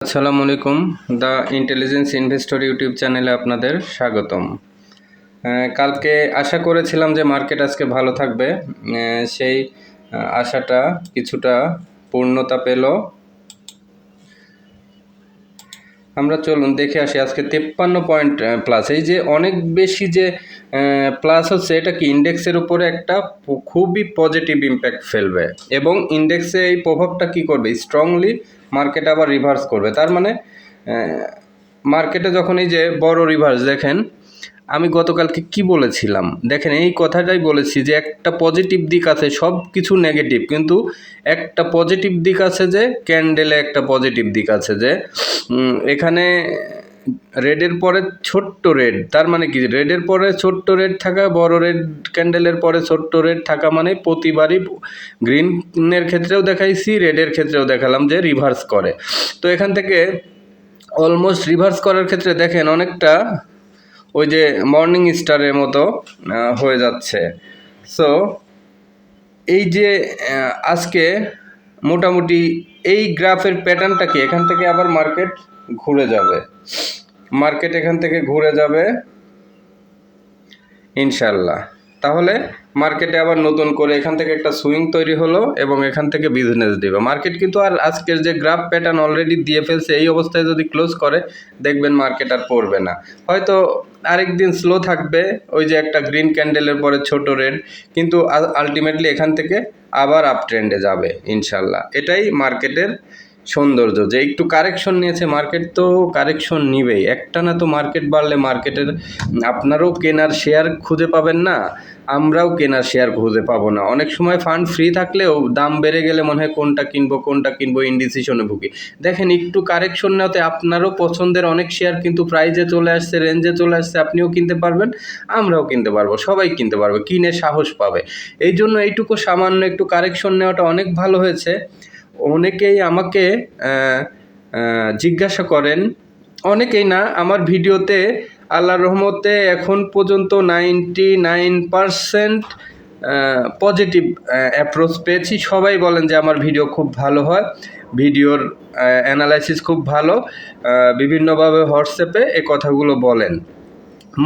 আসসালামু আলাইকুম। The intelligence investor YouTube চ্যানেলে আপনাদের স্বাগতম। কালকে আশা করেছিলাম যে মার্কেট আজকে ভালো থাকবে, সেই আশাটা কিছুটা পূর্ণতা পেল। আমরা চলুন দেখে আসি আজকে 53 পয়েন্ট প্লাস। এই যে অনেক বেশি যে প্লাস হচ্ছে, এটা কি ইন্ডেক্সের উপরে একটা খুবই পজিটিভ ইম্প্যাক্ট ফেলবে এবং ইন্ডেক্সে এই প্রভাবটা কি করবে, স্ট্রংলি মার্কেট আবার রিভার্স করবে। তার মানে মার্কেটে যখন এই যে বড় রিভার্স দেখেন, আমি গতকালকে কি বলেছিলাম দেখেন, এই কথাটাই বলেছি যে একটা পজিটিভ দিক আছে, সব কিছু নেগেটিভ, কিন্তু একটা পজিটিভ দিক আছে, যে ক্যান্ডেলে একটা পজিটিভ দিক আছে, যে এখানে রেডের পরে ছোট্ট রেড, তার মানে কি রেডের পরে ছোট্ট রেড থাকা, বড় রেড ক্যান্ডেলের পরে ছোট্ট রেড থাকা, মানে প্রতিবারই গ্রিনের ক্ষেত্রেও দেখাইছি, রেডের ক্ষেত্রেও দেখালাম যে রিভার্স করে। তো এখান থেকে অলমোস্ট রিভার্স করার ক্ষেত্রে দেখেন অনেকটা ওই যে মর্নিং স্টারের মতো হয়ে যাচ্ছে। সো এই যে আজকে মোটামুটি এই গ্রাফের প্যাটার্নটা কি, এখান থেকে আবার মার্কেট ঘুরে যাবে, মার্কেট এখান থেকে ঘুরে যাবে ইনশাল্লাহ। তাহলে মার্কেটে আবার নতুন করে এখান থেকে একটা সুইং তৈরি হলো এবং এখান থেকে বিজনেস দিবে মার্কেট। কিন্তু আর আজকের যে গ্রাফ প্যাটার্ন অলরেডি দিয়ে ফেলছে, এই অবস্থায় যদি ক্লোজ করে দেখবেন মার্কেট আর পড়বে না, হয়তো আরেকদিন স্লো থাকবে, ওই যে একটা গ্রিন ক্যান্ডেলের পরে ছোট রেড, কিন্তু আলটিমেটলি এখান থেকে আবার আপ ট্রেন্ডে যাবে ইনশাল্লাহ। এটাই মার্কেটের সৌন্দর্য, যে একটু কারেকশন নিয়েছে মার্কেট, তো কারেকশন নিবেই, একটা না তো মার্কেট বাড়লে মার্কেটের আপনারও কেনার শেয়ার খুঁজে পাবেন না, আমরাও কেনার শেয়ার খুঁজে পাবো না। অনেক সময় ফান্ড ফ্রি থাকলেও দাম বেড়ে গেলে মনে হয় কোনটা কিনবো ইনডিসিশনে ভুগি। দেখেন একটু কারেকশন নেওয়াতে আপনারও পছন্দের অনেক শেয়ার কিন্তু প্রাইজে চলে আসছে, রেঞ্জে চলে আসছে, আপনিও কিনতে পারবেন, আমরাও কিনতে পারবো, সবাই কিনতে পারবে, কিনে সাহস পাবে। এই জন্য এইটুকু সামান্য একটু কারেকশন নেওয়াটা অনেক ভালো হয়েছে। অনেকেই আমাকে জিজ্ঞাসা করেন, অনেকেই না, আমার ভিডিওতে আল্লাহর রহমতে এখন পর্যন্ত 99% পজিটিভ অ্যাপ্রোচ পেয়েছি। সবাই বলেন যে আমার ভিডিও খুব ভালো হয়, ভিডিওর অ্যানালাইসিস খুব ভালো, বিভিন্নভাবে হোয়াটসঅ্যাপে এ কথাগুলো বলেন।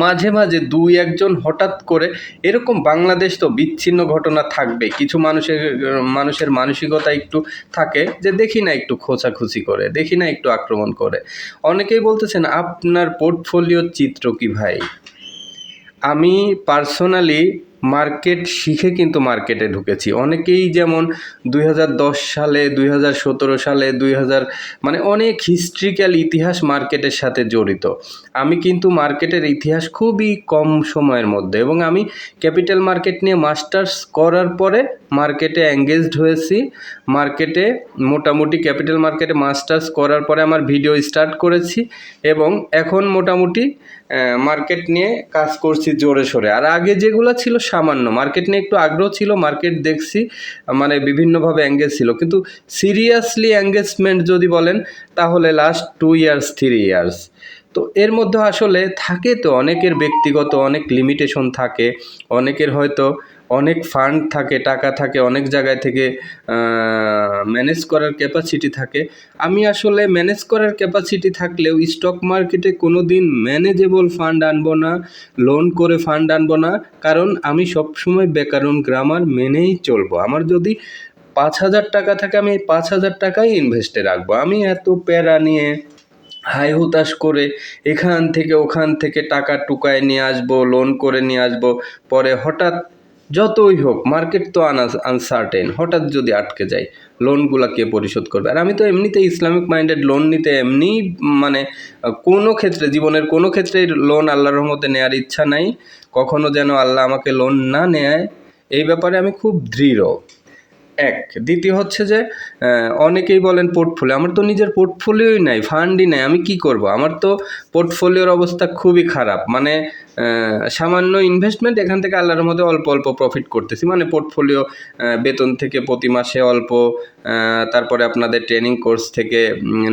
মাঝে মাঝে দুই একজন হঠাৎ করে এরকম, বাংলাদেশ তো বিচ্ছিন্ন ঘটনা থাকবে, কিছু মানুষের মানসিকতা একটু থাকে যে দেখি না একটু খোঁচাখুচি করে, দেখি না একটু আক্রমণ করে। অনেকেই বলতেছেন আপনার পোর্টফোলিওর চিত্র কি ভাই? আমি পার্সোনালি মার্কেট শিখে কিন্তু মার্কেটে ঢুকেছি। অনেকেই যেমন 2010 সালে, 2017 সালে, মানে অনেক হিস্ট্রিক্যাল ইতিহাস মার্কেটের সাথে জড়িত। আমি কিন্তু মার্কেটের ইতিহাস খুবই কম সময়ের মধ্যে, এবং আমি ক্যাপিটাল মার্কেট নিয়ে মাস্টার্স করার পরে মার্কেটে এঙ্গেজড হয়েছি। মার্কেটে মোটামুটি ক্যাপিটাল মার্কেটে মাস্টার্স করার পরে আমার ভিডিও স্টার্ট করেছি, এবং এখন মোটামুটি মার্কেট নিয়ে কাজ করছি জোরে সোরে। আর আগে যেগুলো ছিল সামান্য, মার্কেট নিয়ে একটু আগ্রহ ছিল, মার্কেট দেখছি, মানে বিভিন্নভাবে এঙ্গেজ ছিল, কিন্তু সিরিয়াসলি এঙ্গেজমেন্ট যদি বলেন তাহলে লাস্ট 2 ইয়ার্স 3 ইয়ার্স। তো এর মধ্যে আসলে থাকে তো অনেকের ব্যক্তিগত অনেক লিমিটেশন থাকে, অনেকের হয়তো অনেক ফান্ড থাকে, টাকা থাকে, অনেক জায়গায় থেকে ম্যানেজ করার ক্যাপাসিটি থাকে। আমি আসলে ম্যানেজ করার ক্যাপাসিটি থাকলেও স্টক মার্কেটে কোনো দিন ম্যানেজেবল ফান্ড আনবো না, লোন করে ফান্ড আনবো না, কারণ আমি সবসময় ব্যাকরণ গ্রামার মেনেই চলবো। আমার যদি 5,000 টাকা থাকে, আমি 5,000 টাকাই ইনভেস্টে রাখবো। আমি এত প্যারা নিয়ে হাই হুতাশ করে এখান থেকে ওখান থেকে টাকা টুকায় নিয়ে আসবো, লোন করে নিয়ে আসবো, পরে হঠাৎ যতই হোক মার্কেট তো আনসার্টেন, হঠাৎ যদি আটকে যায় লোনগুলা কে পরিশোধ করবে? আর আমি তো এমনিতে ইসলামিক মাইন্ডেড, লোন নিতে এমনি মানে কোনো ক্ষেত্রে, জীবনের কোনো ক্ষেত্রেই লোন আল্লাহর রহমতে নেওয়ার ইচ্ছা নাই, কখনো যেন আল্লাহ আমাকে লোন না নেয়, এই ব্যাপারে আমি খুব দৃঢ়। এক, দ্বিতীয় হচ্ছে যে অনেকেই বলেন পোর্টফোলিও, আমার তো নিজের পোর্টফোলিওই নাই, ফান্ডই নাই, আমি কি করব? আমার তো পোর্টফোলিওর অবস্থা খুবই খারাপ, মানে সামান্য ইনভেস্টমেন্ট, এখান থেকে আল্লাহর মধ্যে অল্প অল্প প্রফিট করতেছি, মানে পোর্টফোলিও বেতন থেকে প্রতি মাসে অল্প, তারপরে আপনাদের ট্রেনিং কোর্স থেকে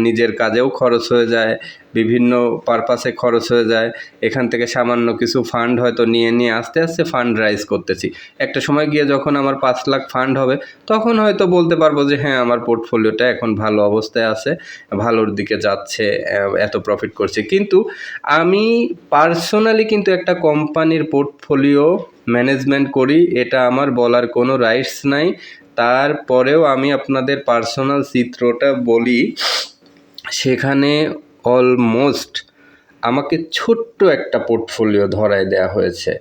নিজের কাজেও খরচ হয়ে যায়, বিভিন্ন পারপাসে খরচ হয়ে যায়। এখান থেকে সামান্য কিছু ফান্ড হয়তো নিয়ে আস্তে আস্তে ফান্ড রাইজ করতেছি। একটা সময় গিয়ে যখন আমার 5 লাখ ফান্ড হবে, তখন হয়তো বলতে পারবো যে হ্যাঁ, আমার পোর্টফোলিওটা এখন ভালো অবস্থায় আছে, ভালোর দিকে যাচ্ছে, এত প্রফিট করছে। কিন্তু আমি পার্সোনালি কিন্তু একটা কোম্পানির পোর্টফোলিও ম্যানেজমেন্ট করি, এটা আমার বলার কোনো রাইটস নাই। তারপরেও আমি আপনাদের পার্সোনাল চিত্রটা বলি। সেখানে অলমোস্ট আমাকে ছোট্ট একটা পোর্টফোলিও ধরায় দেওয়া হয়েছে।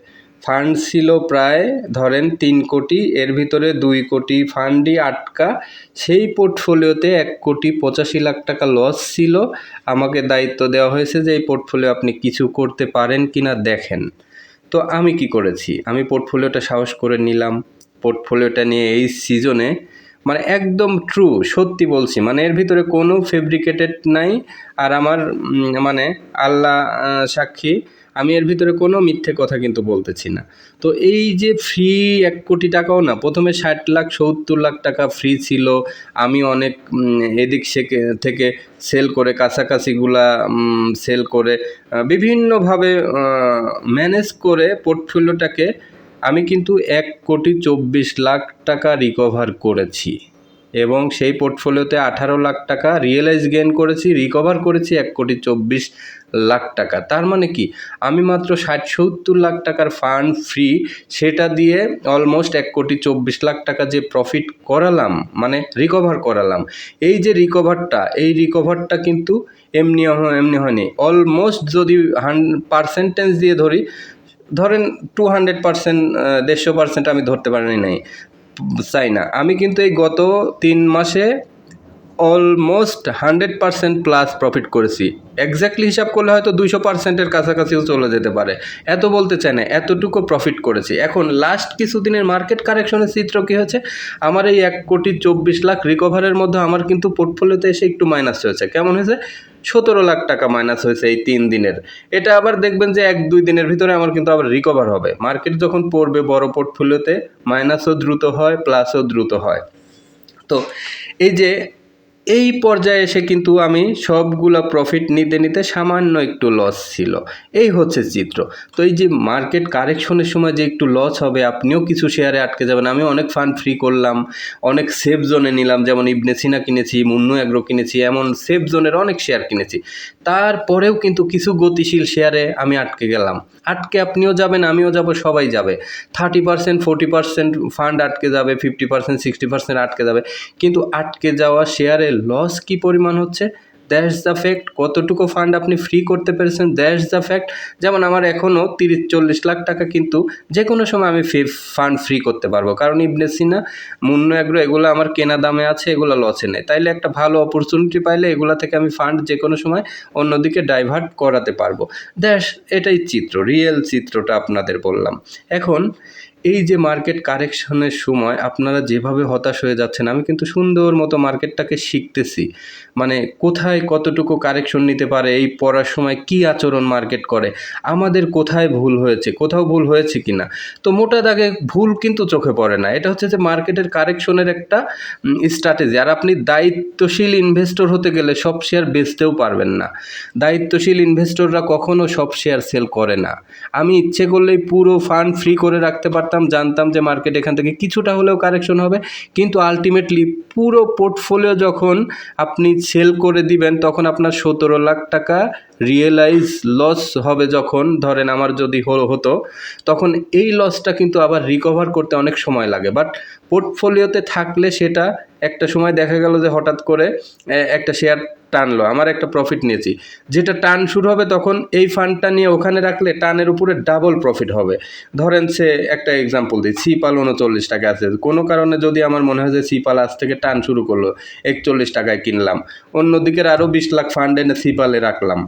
ফান্ড ছিল প্রায় ধরেন 3 কোটি, এর ভিতরে 2 কোটি ফান্ডই আটকা। সেই পোর্টফোলিওতে 1,85,00,000 টাকা লস ছিল। আমাকে দায়িত্ব দেওয়া হয়েছে যে এই পোর্টফোলিও আপনি কিছু করতে পারেন কিনা দেখেন। তো আমি কি করেছি, আমি পোর্টফোলিওটা সাহস করে নিলাম। পোর্টফোলিওটা নিয়ে এই সিজনে মানে একদম ট্রু সত্যি বলছি, মানে এর ভিতরে কোনো ফেব্রিকেটেড নাই। আর আমার মানে আল্লাহ সাক্ষী, আমি এর ভিতরে কোনো মিথ্যে কথা কিন্তু বলতেছি না। তো এই যে ফ্রি 1 কোটি টাকাও না, প্রথমে 60 লাখ 70 লাখ টাকা ফ্রি ছিল। আমি অনেক এদিক থেকে সেল করে, কাছাকাছিগুলা সেল করে, বিভিন্নভাবে ম্যানেজ করে পোর্টফোলিওটাকে আমি কিন্তু 1,24,00,000 টাকা রিকভার করেছি। এবং সেই পোর্টফোলিওতে 18 লাখ টাকা রিয়েলাইজ গেইন করেছি, রিকভার করেছি 1,24,00,000 টাকা। তার মানে কি, আমি মাত্র 60-70 লাখ টাকার ফান্ড ফ্রি, সেটা দিয়ে অলমোস্ট 1,24,00,000 টাকা যে প্রফিট করালাম, মানে রিকভার করালাম। এই যে রিকভারটা কিন্তু এমনি হয়নি। অলমোস্ট যদি পার্সেন্টেজ দিয়ে ধরেন 200%, 150% আমি ধরতে পারি নাই, চাই না। আমি কিন্তু এই গত 3 মাসে অলমোস্ট 100% প্লাস প্রফিট করেছি। এক্স্যাক্টলি হিসাব করলে হয়তো 200%-এর কাছাকাছিও চলে যেতে পারে, এত বলতে চাই না, এতটুকু প্রফিট করেছি। এখন লাস্ট কিছুদিনের মার্কেট কারেকশনের চিত্র কী হয়েছে, আমার এই 1,24,00,000 রিকভারের মধ্যে আমার কিন্তু পোর্টফোলিওতে এসে একটু মাইনাস হয়েছে। কেমন হয়েছে? 17 লাখ টাকা মাইনাস হয়েছে এই 3 দিনের। এটা আবার দেখবেন যে 1-2 দিনের ভিতরে আমার কিন্তু আবার রিকভার হবে। মার্কেট যখন পড়বে বড় পোর্টফোলিওতে মাইনাসও দ্রুত হয়, প্লাসও দ্রুত হয়। তো এই যে এই পর্যায়ে এসে কিন্তু আমি সবগুলা প্রফিট নিতে সামান্য একটু লস ছিল। এই হচ্ছে চিত্র। তো এই যে মার্কেট কারেকশনের সময় যে একটু লস হবে, আপনিও কিছু শেয়ারে আটকে যাবেন। আমি অনেক ফান্ড ফ্রি করলাম, অনেক সেফ জোনে নিলাম, যেমন ইবনে সিনা কিনেছি, মুন্নু অ্যাগ্রো কিনেছি, এমন সেফ জোনের অনেক শেয়ার কিনেছি। তারপরেও কিন্তু কিছু গতিশীল শেয়ারে আমি আটকে গেলাম। আটকে আপনিও যাবেন, আমিও যাব, সবাই যাবে। 30%, 40% ফান্ড আটকে যাবে, 50%, 60% আটকে যাবে। কিন্তু আটকে যাওয়া শেয়ারের লস কি পরিমাণ হচ্ছে, দ্যাটস দ্য ফ্যাক্ট। কতটুকু ফান্ড আপনি ফ্রি করতে পেরেছেন, দ্যাটস দ্য ফ্যাক্ট। যেমন আমার এখনও 30-40 লাখ টাকা কিন্তু যে কোনো সময় আমি ফান্ড ফ্রি করতে পারবো, কারণ ইবনে সিনা, মুন্নু অ্যাগ্রো এগুলো আমার কেনা দামে আছে, এগুলো লসে নেই। তাইলে একটা ভালো অপরচুনিটি পাইলে এগুলা থেকে আমি ফান্ড যে কোনো সময় অন্যদিকে ডাইভার্ট করাতে পারবো। এটাই চিত্র, রিয়েল চিত্রটা আপনাদের বললাম। এখন এই যে মার্কেট কারেকশনের সময় আপনারা যেভাবে হতাশ হয়ে যাচ্ছেন, আমি কিন্তু সুন্দর মতো মার্কেটটাকে শিখতেছি, মানে কোথায় কতটুকু কারেকশন নিতে পারে, এই পড়ার সময় কি আচরণ মার্কেট করে, আমাদের কোথায় ভুল হয়েছে, কোথাও ভুল হয়েছে কি না। তো মোটা দাগে ভুল কিন্তু চোখে পড়ে না। এটা হচ্ছে যে মার্কেটের কারেকশনের একটা স্ট্র্যাটেজি। আর আপনি দায়িত্বশীল ইনভেস্টর হতে গেলে সব শেয়ার বেচতেও পারবেন না। দায়িত্বশীল ইনভেস্টররা কখনো সব শেয়ার সেল করে না। আমি ইচ্ছে করলেই পুরো ফান্ড ফ্রি করে রাখতে পারতাম, জানতাম যে মার্কেট এখান থেকে কিছুটা হলেও কারেকশন হবে, কিন্তু আলটিমেটলি পুরো পোর্টফোলিও যখন আপনি সেল করে দিবেন, তখন আপনার 17 লাখ টাকা রিয়েলাইজ লস হবে। যখন ধরেন আমার যদি হতো, তখন এই লসটা কিন্তু আবার রিকভার করতে অনেক সময় লাগে। বাট পোর্টফোলিওতে থাকলে সেটা একটা সময় দেখা গেল যে হঠাৎ করে একটা শেয়ার টানলো, আমার একটা প্রফিট নিয়েছি, যেটা টান শুরু হবে তখন এই ফান্ডটা নিয়ে ওখানে রাখলে টানের উপরে ডাবল প্রফিট হবে। ধরেন সে একটা এক্সাম্পল দিই, সিপাল 39 টাকা আছে, কোনো কারণে যদি আমার মনে হয় যে সিপাল আজ থেকে টান শুরু করলো, 41 টাকায় কিনলাম, অন্যদিকের আরও 20 লাখ ফান্ড এনে সিপালে রাখলাম,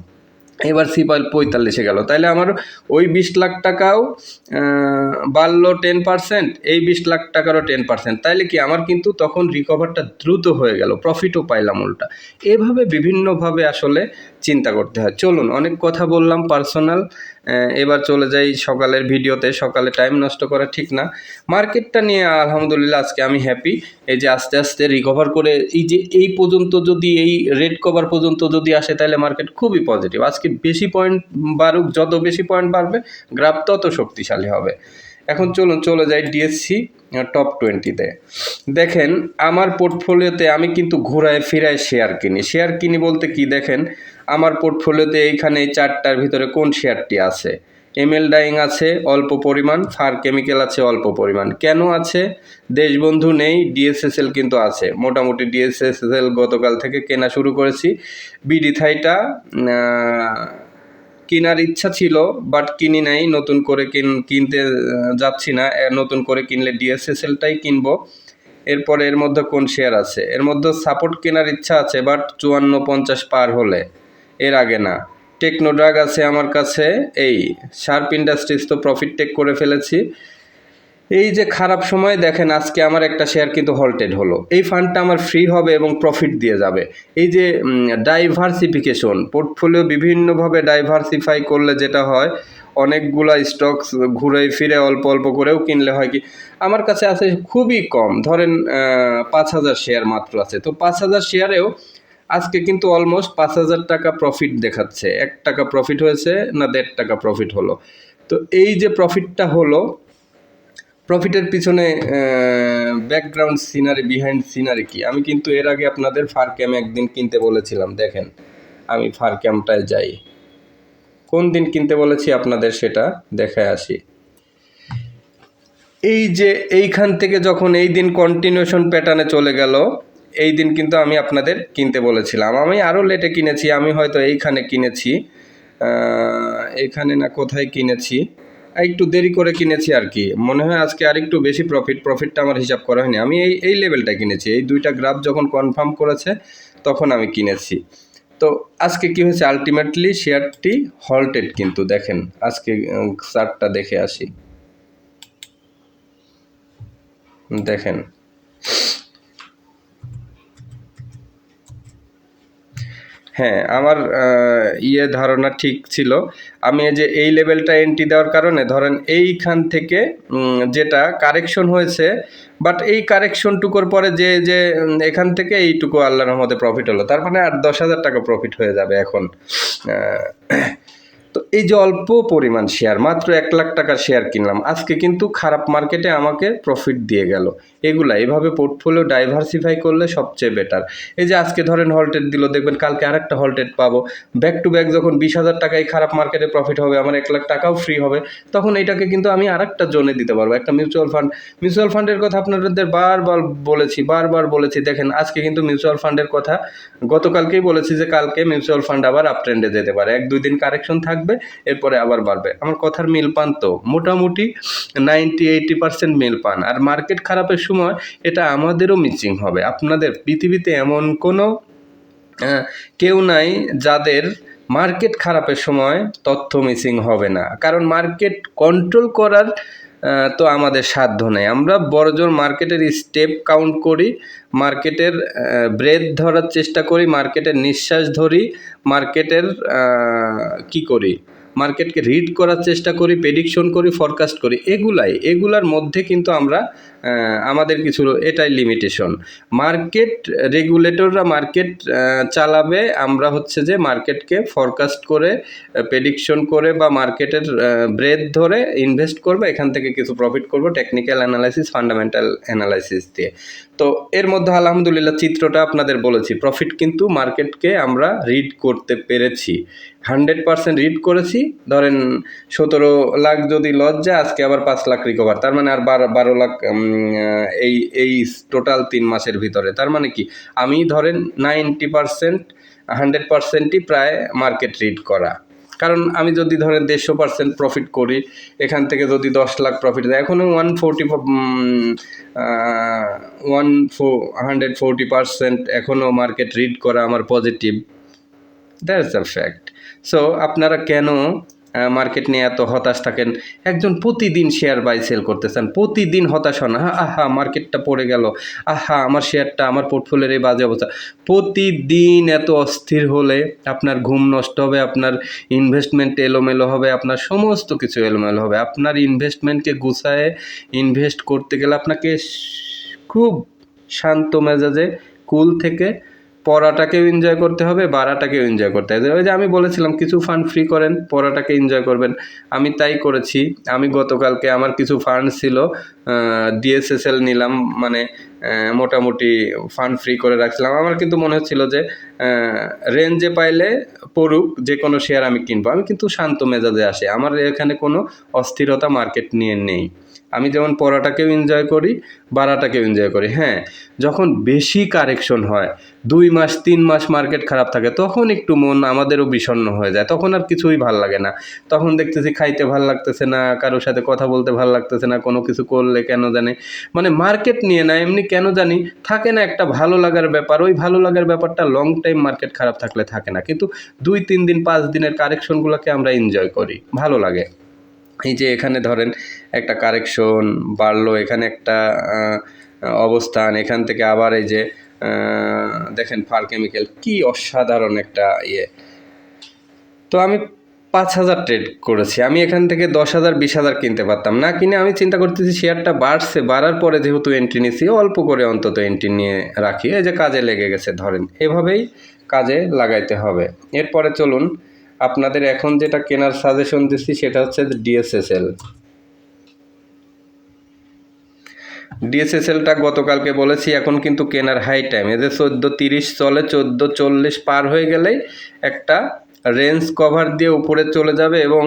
এবার সিপাল 45-এ গেল, তাইলে আমার ওই 20 লাখ টাকাও বাড়লো 10%, এই 20 লাখ টাকারও 10%, তাইলে কি আমার কিন্তু তখন রিকভারটা দ্রুত হয়ে গেল, প্রফিটও পাইলাম উল্টা। এভাবে বিভিন্নভাবে আসলে চিন্তা করতে হয়। চলুন, অনেক কথা বললাম পার্সোনাল, এবার চলে যাই সকালের ভিডিওতে। সকালে টাইম নষ্ট করা ঠিক না। মার্কেটটা নিয়ে আলহামদুলিল্লাহ আজকে আমি হ্যাপি। এই যে আস্তে আস্তে রিকভার করে এই যে এই পর্যন্ত যদি এই রেড কভার পর্যন্ত যদি আসে তাহলে মার্কেট খুবই পজিটিভ। আজকে বেশি পয়েন্ট বাড়ুক, যত বেশি পয়েন্ট বাড়বে গ্রাফ তত শক্তিশালী হবে। এখন চলুন চলে যাই ডিএসসি টপ 20-তে। দেখেন আমার পোর্টফোলিওতে আমি কিন্তু ঘোরায় ফিরায় শেয়ার কিনি বলতে কি, দেখেন আমার পোর্টফোলিওতে এইখানে এই 4টার ভিতরে কোন শেয়ারটি আছে? এমএল ডাইং আছে অল্প পরিমাণ, ফার কেমিক্যাল আছে অল্প পরিমাণ। কেন আছে? দেশবন্ধু নেই, ডিএসএসএল কিন্তু আছে। মোটামুটি ডিএসএসএল গতকাল থেকে কেনা শুরু করেছি। বিডি থাইটা কেনার ইচ্ছা ছিল বাট কিনি নাই, নতুন করে কিনতে যাচ্ছি না। নতুন করে কিনলে ডিএসএসএলটাই কিনবো। এরপরে এর মধ্যে কোন শেয়ার আছে? এর মধ্যে সাপোর্ট কেনার ইচ্ছা আছে বাট 54-50 পার হলে, এর আগে না। টেকনোড্রাগ আছে আমার কাছে। এই শার্প ইন্ডাস্ট্রিজ তো প্রফিট টেক করে ফেলেছি। এই যে খারাপ সময় দেখেন আজকে আমার একটা শেয়ার কিন্তু হল্টেড হলো। এই ফান্ডটা আমার ফ্রি হবে এবং প্রফিট দিয়ে যাবে। এই যে ডাইভার্সিফিকেশন, পোর্টফোলিও বিভিন্নভাবে ডাইভার্সিফাই করলে যেটা হয়, অনেকগুলা স্টকস ঘুরে ফিরে অল্প অল্প করেও কিনলে হয় কি, আমার কাছে আছে খুবই কম, ধরেন 5,000 শেয়ার মাত্র আছে। তো 5,000 শেয়ারেও আজকে কিন্তু অলমোস্ট 5,000 টাকা প্রফিট দেখাচ্ছে। 1 টাকা প্রফিট হয়েছে না 1.5 টাকা প্রফিট হলো। তো এই যে প্রফিটটা হলো, প্রফিটের পিছনে ব্যাকগ্রাউন্ড সিনারি, বিহাইন্ড সিনারি কি, আমি কিন্তু এর আগে আপনাদের ফার ক্যাম একদিন কিনতে বলেছিলাম। দেখেন আমি ফার ক্যামটায় যাই, কোন দিন কিনতে বলেছি আপনাদের সেটা দেখায় আসি। এই যে এইখান থেকে যখন এই দিন কন্টিনিউশন প্যাটার্নে চলে গেল, এই দিন কিন্তু আমি আপনাদের কিনতে বলেছিলাম। আমি আরও লেটে কিনেছি, আমি হয়তো এইখানে কিনেছি, এখানে না কোথায় কিনেছি, একটু দেরি করে কিনেছি আর কি। মনে হয় আজকে আর একটু বেশি প্রফিটটা আমার হিসাব করা হয়নি। আমি এই লেভেলটা কিনেছি, এই 2টা গ্রাফ যখন কনফার্ম করেছে তখন আমি কিনেছি। তো আজকে কি হয়েছে, আলটিমেটলি শেয়ারটি হল্টেড কিন্তু। দেখেন আজকে চার্টটা দেখে আসি। দেখেন হ্যাঁ, আমার ধারণা ঠিক ছিল। আমি এই লেভেলটা এন্ট্রি দেওয়ার কারণে ধরেন এইখান থেকে যেটা কারেকশন হয়েছে, বাট এই কারেকশনটুকুর পরে যে এখান থেকে এইটুকু আল্লাহর রহমতে প্রফিট হলো, তার মানে আর 10,000 টাকা প্রফিট হয়ে যাবে এখন। তো এই যে অল্প পরিমাণ শেয়ার, মাত্র 1 লাখ টাকার শেয়ার কিনলাম, আজকে কিন্তু খারাপ মার্কেটে আমাকে প্রফিট দিয়ে গেল। এভাবে পোর্টফোলিও ডাইভার্সিফাই করলে সবচেয়ে বেটার। এই যে আজকে ধরেন হল্টেড দিল, দেখবেন কালকে আরেকটা হল্টেড পাবো। ব্যাক টু ব্যাক যখন 20,000 টাকায় খারাপ মার্কেটে প্রফিট হবে, আমার 1 লাখ টাকাও ফ্রি হবে, তখন এইটাকে কিন্তু আমি আরেকটা জোনে দিতে পারবো। একটা মিউচুয়াল ফান্ডের কথা আপনাদের বারবার বলেছি। দেখেন আজকে কিন্তু মিউচুয়াল ফান্ডের কথা গতকালকেই বলেছি যে কালকে মিউচুয়াল ফান্ড আবার আপ ট্রেন্ডে যেতে পারে, 1-2 দিন কারেকশন থাকবে, এরপরে আবার বাড়বে। আমার কথার মিল পান তো? মোটামুটি 90-80% মিল পান। আর মার্কেট খারাপের সময় এটা আমাদেরও মিচিং হবে। আপনাদের পৃথিবীতে এমন কোনো কেউ নাই যাদের মার্কেট খারাপের সময় তথ্য মিসিং হবে না, কারণ মার্কেট কন্ট্রোল করার তো আমাদের সাধ্য নেই। আমরা বড়জোর মার্কেটের স্টেপ কাউন্ট করি, মার্কেটের ব্রেথ ধরার চেষ্টা করি, মার্কেটের নিঃশ্বাস ধরি, মার্কেটের কি করি, মার্কেটকে রিড করার চেষ্টা করি, প্রেডিকশন করি, ফরকাস্ট করি। এগুলার মধ্যে কিন্তু আমরা আমাদের কিছু, এটাই লিমিটেশন। মার্কেট রেগুলেটররা মার্কেট চালাবে, আমরা হচ্ছে যে মার্কেটকে ফরকাস্ট করে, প্রেডিকশন করে বা মার্কেটের ব্রেথ ধরে ইনভেস্ট করবো, এখান থেকে কিছু প্রফিট করব টেকনিক্যাল অ্যানালাইসিস, ফান্ডামেন্টাল অ্যানালাইসিস দিয়ে। তো এর মধ্যে আলহামদুলিল্লাহ চিত্রটা আপনাদের বলেছি, প্রফিট কিন্তু মার্কেটকে আমরা রিড করতে পেরেছি, 100% রিড করেছি। ধরেন 17 লাখ যদি লস যায়, আজকে আবার 5 লাখ রিকভার, তার মানে আর 12 লাখ এই টোটাল 3 মাসের ভিতরে। তার মানে কি, আমি ধরেন 90% 100%ই প্রায় মার্কেট রিড করা। কারণ আমি যদি ধরেন 150% প্রফিট করি, এখান থেকে যদি 10 লাখ প্রফিট দেয়, এখনও 140% এখনও মার্কেট রিড করা আমার positive. That's a fact. So আপনারা কেন মার্কেট নিয়ে এত হতাশ থাকেন, একজন প্রতিদিন শেয়ার বাই সেল করতেছেন, প্রতিদিন হতাশ হন, আহা মার্কেটটা পড়ে গেল, আহা আমার শেয়ারটা, আমার পোর্টফোলিওর এই বাজে অবস্থা, প্রতিদিন এত অস্থির হলে আপনার ঘুম নষ্ট হবে, আপনার ইনভেস্টমেন্ট এলোমেলো হবে, আপনার সমস্ত কিছু এলোমেলো হবে। আপনার ইনভেস্টমেন্টকে গুছায়ে ইনভেস্ট করতে গেলে আপনাকে খুব শান্ত মেজাজে কুল থেকে পড়াটাকেও এনজয় করতে হবে, বাড়াটাকেও এনজয় করতে হবে। ওই যে আমি বলেছিলাম কিছু ফান্ড ফ্রি করেন, পড়াটাকে এনজয় করবেন। আমি তাই করেছি। আমি গতকালকে আমার কিছু ফান্ড ছিল, ডিএসএসএল নিলাম, মানে মোটামুটি ফান্ড ফ্রি করে রাখছিলাম। আমার কিন্তু মনে হচ্ছিল যে রেঞ্জে পাইলে পড়ুক, যে কোনো শেয়ার আমি কিনবো। আমি কিন্তু শান্ত মেজাজে আসে, আমার এখানে কোনো অস্থিরতা মার্কেট নিয়ে নেই। আমি যেমন পড়াটাকেও এনজয় করি, বাড়াটাকেও এনজয় করি। হ্যাঁ, যখন বেশি কারেকশন হয়, 2 মাস 3 মাস মার্কেট খারাপ থাকে, তখন একটু মন আমাদেরও বিষণ্ণ হয়ে যায়, তখন আর কিছুই ভাল লাগে না। তখন দেখতেছি খাইতে ভাল লাগতেছে না, কারোর সাথে কথা বলতে ভাল লাগতেছে না, কোনো কিছু করলে কেন জানি, মানে মার্কেট নিয়ে না, এমনি কেন জানি থাকে না একটা ভালো লাগার ব্যাপার। ওই ভালো লাগার ব্যাপারটা লং টাইম মার্কেট খারাপ থাকলে থাকে না, কিন্তু 2-3 দিন 5 দিনের কারেকশনগুলোকে আমরা এনজয় করি, ভালো লাগে। এই যে এখানে ধরেন একটা কারেকশন বাড়লো, এখানে একটা অবস্থান, এখান থেকে আবার এই যে দেখেন ফার কেমিক্যাল, কি অসাধারণ একটা ইয়ে। তো আমি 5,000 ট্রেড করেছি, আমি এখান থেকে 10,000 20,000 কিনতে পারতাম না, কিনে আমি চিন্তা করতেছি শেয়ারটা বাড়ছে, বাড়ার পরে যেহেতু এন্ট্রি নিছি, অল্প করে অন্তত এন্ট্রি নিয়ে রাখি, এই যে কাজে লেগে গেছে। ধরেন এভাবেই কাজে লাগাইতে হবে। এরপরে চলুন আপনাদের এখন যেটা কেনার সাজেশন দিচ্ছি সেটা হচ্ছে ডিএসএসএল। ডিএসএসএলটা গতকালকে বলেছি, এখন কিন্তু কেনার হাই টাইম। এদের 14.30 চলে, 14.40 পার হয়ে গেলেই একটা রেঞ্জ কভার দিয়ে উপরে চলে যাবে, এবং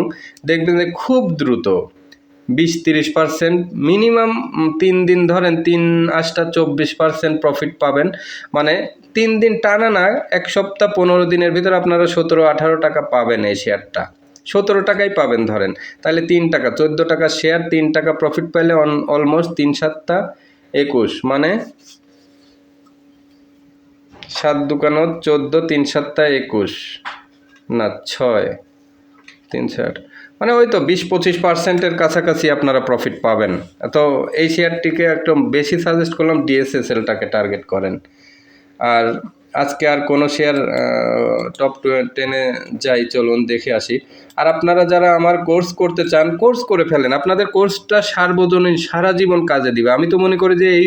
দেখবেন যে খুব দ্রুত 20-30% মিনিমাম 3 দিন ধরেন, 3 8টা 24% প্রফিট পাবেন। মানে 3 দিন টানা না, 1 সপ্তাহ 15 দিনের ভিতরে আপনারা 17-18 টাকা পাবেন। এই শেয়ারটা 17 টাকাই পাবেন ধরেন, তাহলে 3 টাকা 14 টাকা শেয়ার, 3 টাকা প্রফিট পাইলে অলমোস্ট 3 7 21, মানে 7 দোকানো 14, 3 7 21 না 6 3 8, মানে ওই তো 20-25%-এর কাছাকাছি আপনারা প্রফিট পাবেন। তো এই শেয়ারটিকে একটু বেশি সাজেস্ট করলাম, ডিএসএসএলটাকে টার্গেট করেন। আর আজকে আর কোনো শেয়ার টপ 10-এ যাই, চলুন দেখে আসি। আর আপনারা যারা আমার কোর্স করতে চান, কোর্স করে ফেলেন, আপনাদের কোর্সটা সার্বজনীন, সারা জীবন কাজে দিবে। আমি তো মনে করি যে এই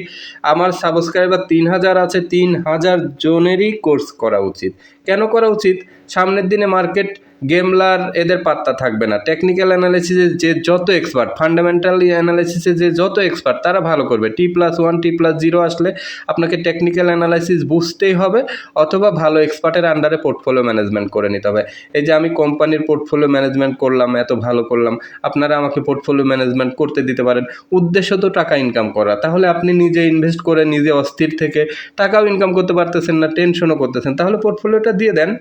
আমার সাবস্ক্রাইবার 3,000 আছে, 3,000 জনেরই কোর্স করা উচিত। কেন করা উচিত? সামনের দিনে মার্কেট গেমলার এদের পাত্তা থাকবে না। টেকনিক্যাল অ্যানালিসিসে যে যত এক্সপার্ট, ফান্ডামেন্টাল অ্যানালাইসিসে যে যত এক্সপার্ট, তারা ভালো করবে। T+1 T+0 আসলে আপনাকে টেকনিক্যাল অ্যানালাইসিস বুঝতেই হবে, অথবা ভালো এক্সপার্টের আন্ডারে পোর্টফোলিও ম্যানেজমেন্ট করে নিতে হবে। এই যে আমি কোম্পানির পোর্টফোলিও ম্যানেজমেন্ট করলাম, এত ভালো করলাম, আপনারা আমাকে পোর্টফোলিও ম্যানেজমেন্ট করতে দিতে পারেন। উদ্দেশ্য তো টাকা ইনকাম করা, তাহলে আপনি নিজে ইনভেস্ট করে নিজে অস্থির থেকে টাকাও ইনকাম করতে পারতেছেন না, টেনশনও করতেছেন, তাহলে পোর্টফোলিওটা দিয়ে দেন।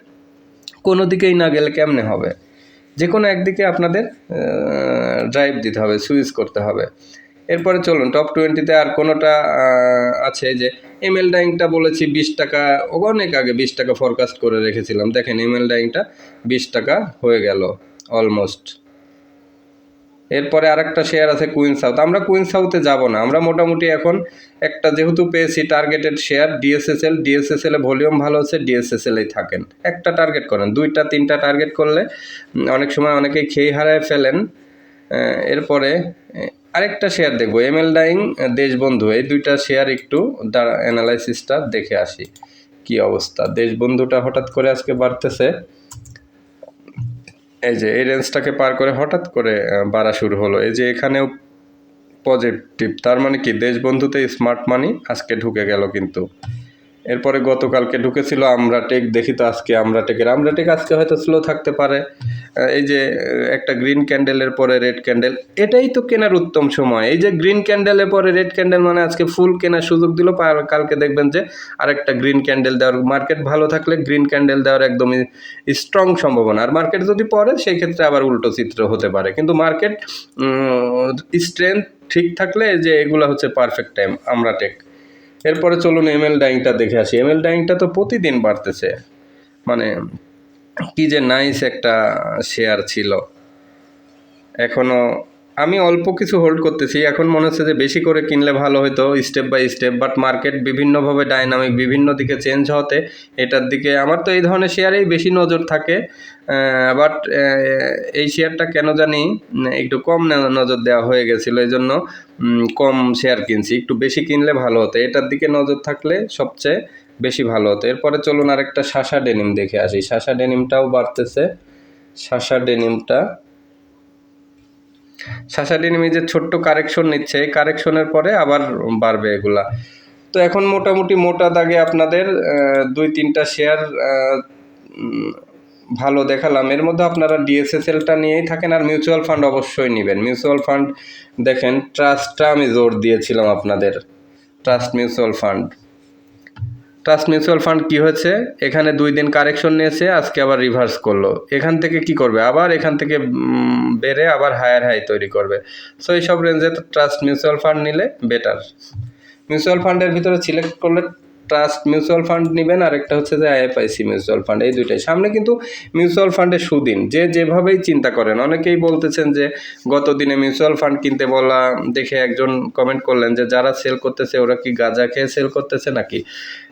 কোনো দিকেই না গেলে কেমনে হবে? যে কোনো একদিকে আপনাদের ড্রাইভ দিতে হবে, সুইচ করতে হবে। এরপরে চলুন টপ 20-তে আর কোনোটা আছে যে এমএল ডাইংটা বলেছি 20 টাকা, অনেক আগে 20 টাকা ফরকাস্ট করে রেখেছিলাম। দেখেন এমএল ডাইংটা 20 টাকা হয়ে গেল অলমোস্ট। এরপরে আরেকটা শেয়ার আছে কুইন সাউথ। আমরা কুইন সাউথে যাব না, আমরা মোটামুটি এখন একটা যেহেতু পেয়েছি টার্গেটেড শেয়ার ডিএসএসএল এ ভলিউম ভালো হচ্ছে, ডিএসএসএলেই থাকেন। একটা টার্গেট করেন, 2টা 3টা টার্গেট করলে অনেক সময় অনেকেই খেয়ে হারায় ফেলেন। এরপরে আরেকটা শেয়ার দেখবো, এমএল ডাইং, দেশবন্ধু, এই 2টা শেয়ার একটু অ্যানালাইসিসটা দেখে আসি কি অবস্থা। দেশবন্ধুটা হঠাৎ করে আজকে বাড়তেছে, এই যে এই রেঞ্জটাকে পার করে হঠাৎ করে বাড়া শুরু হলো। এই যে এখানেও পজিটিভ, তার মানে কি দেশবন্ধুতে স্মার্ট মানি আজকে ঢুকে গেল। কিন্তু এরপরে গতকালকে ঢুকেছিল আমরাটেক, দেখি তো আজকে আমরাটেক আজকে হয়তো স্লো থাকতে পারে। এই যে একটা গ্রিন ক্যান্ডেলের পরে রেড ক্যান্ডেল, এটাই তো কেনার উত্তম সময়। এই যে গ্রিন ক্যান্ডেলের পরে রেড ক্যান্ডেল, মানে আজকে ফুল কেনার সুযোগ দিল, কালকে দেখবেন যে আরেকটা গ্রিন ক্যান্ডেল দেওয়ার, মার্কেট ভালো থাকলে গ্রিন ক্যান্ডেল দেওয়ার একদমই স্ট্রং সম্ভাবনা। আর মার্কেট যদি পড়ে সেই ক্ষেত্রে আবার উল্টো চিত্র হতে পারে, কিন্তু মার্কেট স্ট্রেংথ ঠিক থাকলে যে এগুলো হচ্ছে পারফেক্ট টাইম আমরাটেক। এরপরে চলুন এমএল ডাইংটা দেখে আসি। এমএল ডাইংটা তো প্রতিদিন বাড়তেছে, মানে কি যে নাইস একটা শেয়ার ছিল। এখনও আমি অল্প কিছু হোল্ড করতেছি। এখন মনে হচ্ছে যে বেশি করে কিনলে ভালো হতো step by step, but market বিভিন্নভাবে ডাইনামিক, বিভিন্ন দিকে চেঞ্জ হতে এটার দিকে আমার তো এই ধরনের শেয়ারেই বেশি নজর থাকে। বাট এই শেয়ারটা কেন জানি একটু কম নজর দেওয়া হয়ে গেছিলো, এই জন্য কম শেয়ার কিনছি। একটু বেশি কিনলে ভালো হতো, এটার দিকে নজর থাকলে সবচেয়ে বেশি ভালো হতো। এরপরে চলুন আরেকটা সাশা ডেনিম দেখে আসি। সাশা ডেনিমটাও বাড়তেছে। সাশা ডেনিমে যে ছোট্ট কারেকশন নিচ্ছে, এই কারেকশনের পরে আবার বাড়বে এগুলা। তো এখন মোটামুটি মোটা দাগে আপনাদের 2-3টা শেয়ার ভালো দেখালাম। এর মধ্যে আপনারা ডিএসএসএলটা নিয়েই থাকেন, আর মিউচুয়াল ফান্ড অবশ্যই নেবেন। মিউচুয়াল ফান্ড দেখেন, ট্রাস্টটা আমি জোর দিয়েছিলাম আপনাদের, ট্রাস্ট মিউচুয়াল ফান্ড কী হয়েছে, এখানে 2 দিন কারেকশন নিয়েছে, আজকে আবার রিভার্স করলো। এখান থেকে কি করবে, আবার এখান থেকে বেড়ে আবার হায়ার হাই তৈরি করবে। সো এইসব রেঞ্জে ট্রাস্ট মিউচুয়াল ফান্ড নিলে বেটার। মিউচুয়াল ফান্ডের ভিতরে সিলেক্ট করলে ট্রাস্ট মিউচুয়াল ফান্ড নেবেন, আর একটা হচ্ছে যে আইএফআইসি মিউচুয়াল ফান্ড, এই দুইটাই। সামনে কিন্তু মিউচুয়াল ফান্ডে সুদিন, যে যেভাবেই চিন্তা করেন। অনেকেই বলতেছেন যে গত দিনে মিউচুয়াল ফান্ড কিনতে বলা দেখে একজন কমেন্ট করলেন যে যারা সেল করতেছে ওরা কি গাঁজা খেয়ে সেল করতেছে নাকি।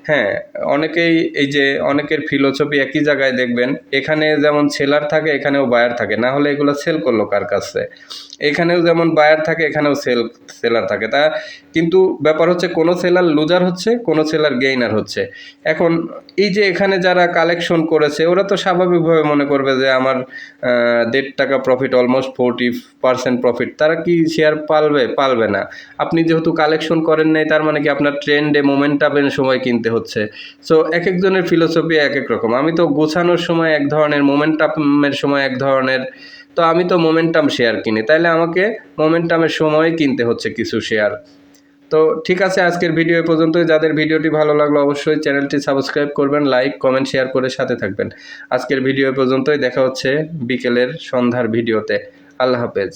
হ্যাঁ, অনেকেই এই যে অনেকের ফিলোসফি একই জায়গায় দেখবেন, এখানে যেমন সেলার থাকে এখানেও বায়ার থাকে, না হলে এগুলো সেল করলো কার কাছে। এখানেও যেমন বায়ার থাকে এখানেও সেলার থাকে। তা কিন্তু ব্যাপার হচ্ছে কোনো সেলার লুজার হচ্ছে, কোনো সেলার গেইনার হচ্ছে। এখন এই যে এখানে যারা কালেকশন করেছে ওরা তো স্বাভাবিকভাবে মনে করবে যে আমার 1.5 টাকা প্রফিট, অলমোস্ট 40% প্রফিট, তারা কি শেয়ার পালবে না। আপনি যেহেতু কালেকশন করেন নাই, তার মানে কি আপনার ট্রেন্ডে মোমেন্টামের সময় কিনতে হচ্ছে। সো এক একজনের ফিলোসফি এক এক রকম। আমি তো গোছানোর সময় এক ধরনের, মোমেন্টামের সময় এক ধরনের। তো আমি তো মোমেন্টাম শেয়ার কিনি, তাইলে আমাকে মোমেন্টামের সময় কিনতে হচ্ছে কিছু শেয়ার। তো ঠিক আছে, আজকের ভিডিও এ পর্যন্তই। যাদের ভিডিওটি ভালো লাগলো অবশ্যই চ্যানেলটি সাবস্ক্রাইব করবেন, লাইক কমেন্ট শেয়ার করে সাথে থাকবেন। আজকের ভিডিও এ পর্যন্তই, দেখা হচ্ছে বিকেলের সন্ধ্যার ভিডিওতে। আল্লাহ হাফেজ।